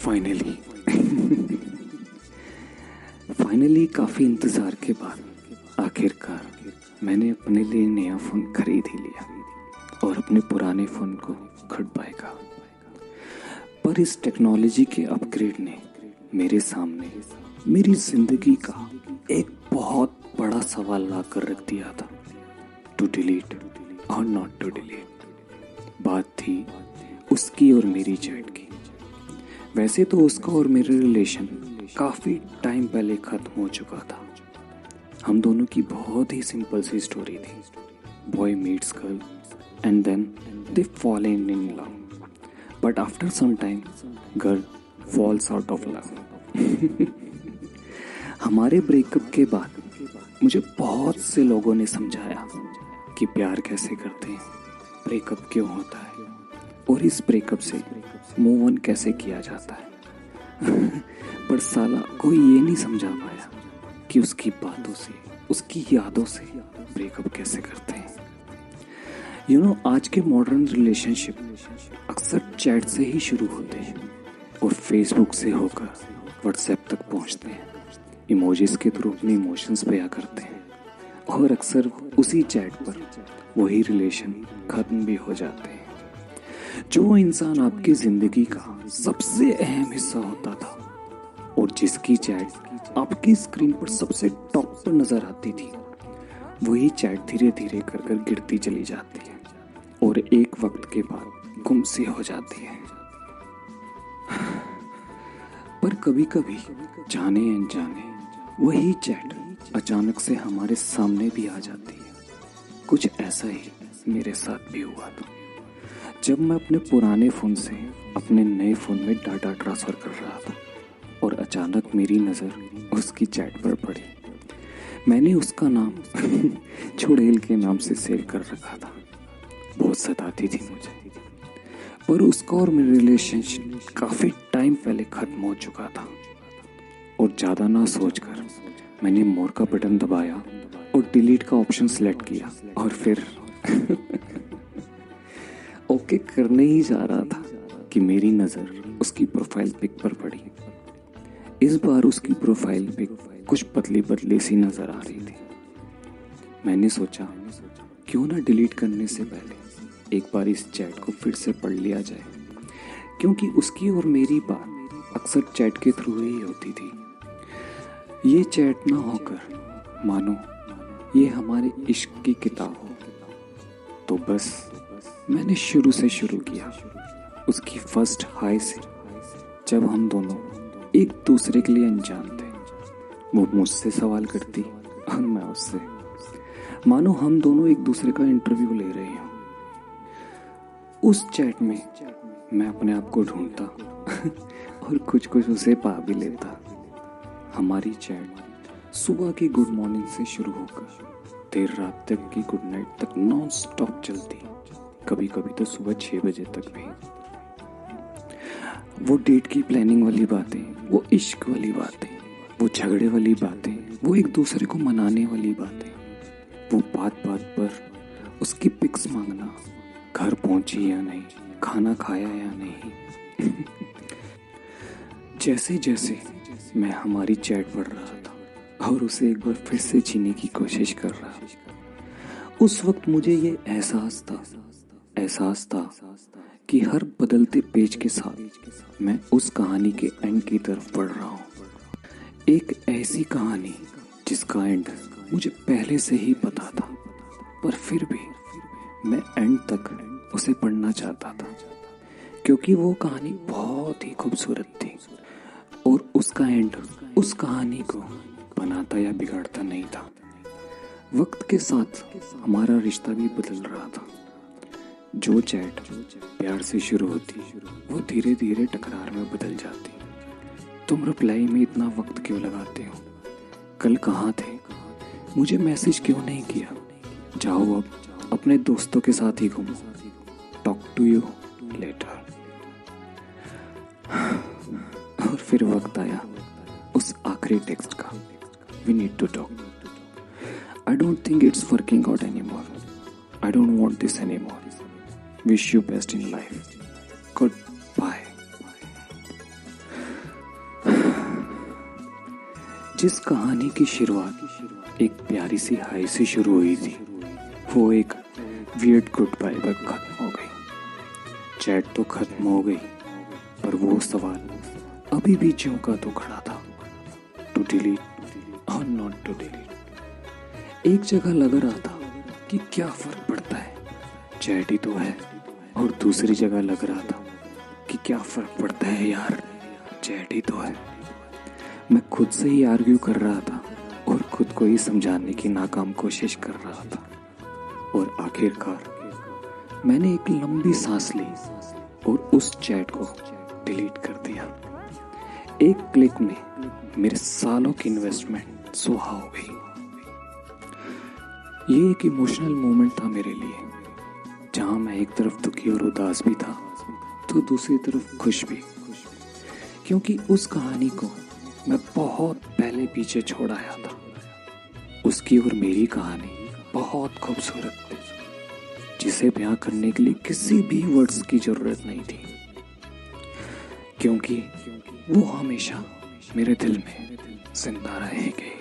Finally finally काफ़ी इंतज़ार के बाद आखिरकार मैंने अपने लिए नया फ़ोन खरीद ही लिया और अपने पुराने फ़ोन को गुड बाय कहा। पर इस टेक्नोलॉजी के अपग्रेड ने मेरे सामने मेरी ज़िंदगी का एक बहुत बड़ा सवाल ला कर रख दिया था, टू डिलीट और नॉट टू डिलीट। बात थी उसकी और मेरी चैट की। वैसे तो उसका और मेरा रिलेशन काफ़ी टाइम पहले ख़त्म हो चुका था। हम दोनों की बहुत ही सिंपल सी स्टोरी थी। Boy meets girl and then they fall in love, but after some time girl falls out of love. हमारे ब्रेकअप के बाद मुझे बहुत से लोगों ने समझाया कि प्यार कैसे करते हैं, ब्रेकअप क्यों होता है और इस ब्रेकअप से मूव ऑन कैसे किया जाता है। पर साला कोई ये नहीं समझा पाया कि उसकी बातों से, उसकी यादों से ब्रेकअप कैसे करते हैं। आज के मॉडर्न रिलेशनशिप अक्सर चैट से ही शुरू होते हैं और फेसबुक से होकर व्हाट्सएप तक पहुंचते हैं। इमोजीज के थ्रू अपने इमोशंस बयां करते हैं और अक्सर उसी चैट पर वही रिलेशन खत्म भी हो जाते हैं। जो इंसान आपकी ज़िंदगी का सबसे अहम हिस्सा होता था और जिसकी चैट आपकी स्क्रीन पर सबसे टॉप पर नज़र आती थी, वही चैट धीरे धीरे कर गिरती चली जाती है और एक वक्त के बाद गुम सी हो जाती है। पर कभी कभी जाने अनजाने वही चैट अचानक से हमारे सामने भी आ जाती है। कुछ ऐसा ही मेरे साथ भी हुआ था जब मैं अपने पुराने फ़ोन से अपने नए फ़ोन में डाटा ट्रांसफ़र कर रहा था और अचानक मेरी नज़र उसकी चैट पर पड़ी। मैंने उसका नाम चुड़ैल के नाम से सेव कर रखा था। बहुत सताती थी मुझे, पर उसका और मेरा रिलेशनशिप काफ़ी टाइम पहले ख़त्म हो चुका था। और ज़्यादा ना सोचकर मैंने मोर का बटन दबाया और डिलीट का ऑप्शन सेलेक्ट किया और फिर ओके करने ही जा रहा था कि मेरी नज़र उसकी प्रोफाइल पिक पर पड़ी। इस बार उसकी प्रोफाइल पिक कुछ पतली पतली सी नज़र आ रही थी। मैंने सोचा क्यों ना डिलीट करने से पहले एक बार इस चैट को फिर से पढ़ लिया जाए, क्योंकि उसकी और मेरी बात अक्सर चैट के थ्रू ही होती थी। ये चैट ना होकर मानो ये हमारे इश्क की किताब हो। तो बस मैंने शुरू से शुरू किया, उसकी फर्स्ट हाय से, जब हम दोनों एक दूसरे के लिए अनजान थे। वो मुझसे सवाल करती और मैं उससे, मानो हम दोनों एक दूसरे का इंटरव्यू ले रहे हों। उस चैट में मैं अपने आप को ढूंढता और कुछ कुछ उसे पा भी लेता। हमारी चैट सुबह की गुड मॉर्निंग से शुरू होकर देर रात तक की गुड नाइट तक नॉन स्टॉप चलती, कभी कभी तो सुबह 6 बजे तक भी। वो डेट की प्लानिंग वाली बातें, वो इश्क वाली बातें, वो झगड़े वाली बातें, वो एक दूसरे को मनाने वाली बातें, वो बात बात पर उसकी पिक्स मांगना, घर पहुंची या नहीं, खाना खाया या नहीं। जैसे जैसे मैं हमारी चैट पढ़ रहा था और उसे एक बार फिर से जीने की कोशिश कर रहा, उस वक्त मुझे ये एहसास था कि हर बदलते पेज के साथ मैं उस कहानी के एंड की तरफ बढ़ रहा हूँ। एक ऐसी कहानी जिसका एंड मुझे पहले से ही पता था, पर फिर भी मैं एंड तक उसे पढ़ना चाहता था, क्योंकि वो कहानी बहुत ही खूबसूरत थी और उसका एंड उस कहानी को बनाता या बिगाड़ता नहीं था। वक्त के साथ हमारा रिश्ता भी बदल रहा था। जो चैट प्यार से शुरू होती वो धीरे धीरे टकरार में बदल जाती। तुम रिप्लाई में इतना वक्त क्यों लगाते हो? कल कहाँ थे? मुझे मैसेज क्यों नहीं किया? जाओ अब अपने दोस्तों के साथ ही घूमो। Talk to you later. और फिर वक्त आया उस आखिरी टेक्स्ट का, we need to talk. I don't think it's working out anymore. I don't want this anymore. Wish you best in life. Goodbye. जिस कहानी की शुरुआत एक प्यारी सी हाई से शुरू हुई थी, वो एक वियर्ड गुड बाय पर खत्म हो गई। चैट तो खत्म हो गई, पर वो सवाल अभी भी ज्यों का तो खड़ा था, टू डिलीट और नॉट टू डिलीट। एक जगह लग रहा था कि क्या फर्क पड़ता है, चैट ही तो है, और दूसरी जगह लग रहा था कि क्या फर्क पड़ता है यार, चैट ही तो है। मैं खुद से ही आर्ग्यू कर रहा था और खुद को ही समझाने की नाकाम कोशिश कर रहा था, और आखिरकार मैंने एक लंबी सांस ली और उस चैट को डिलीट कर दिया। एक क्लिक में मेरे सालों की इन्वेस्टमेंट सुहा हो गई। ये एक इमोशनल मोमेंट था मेरे लिए, जहां मैं एक तरफ दुखी और उदास भी था तो दूसरी तरफ खुश भी, क्योंकि उस कहानी को मैं बहुत पहले पीछे छोड़ आया था। उसकी और मेरी कहानी बहुत खूबसूरत थी, जिसे बयां करने के लिए किसी भी वर्ड्स की जरूरत नहीं थी, क्योंकि वो हमेशा मेरे दिल में जिंदा रहेगी।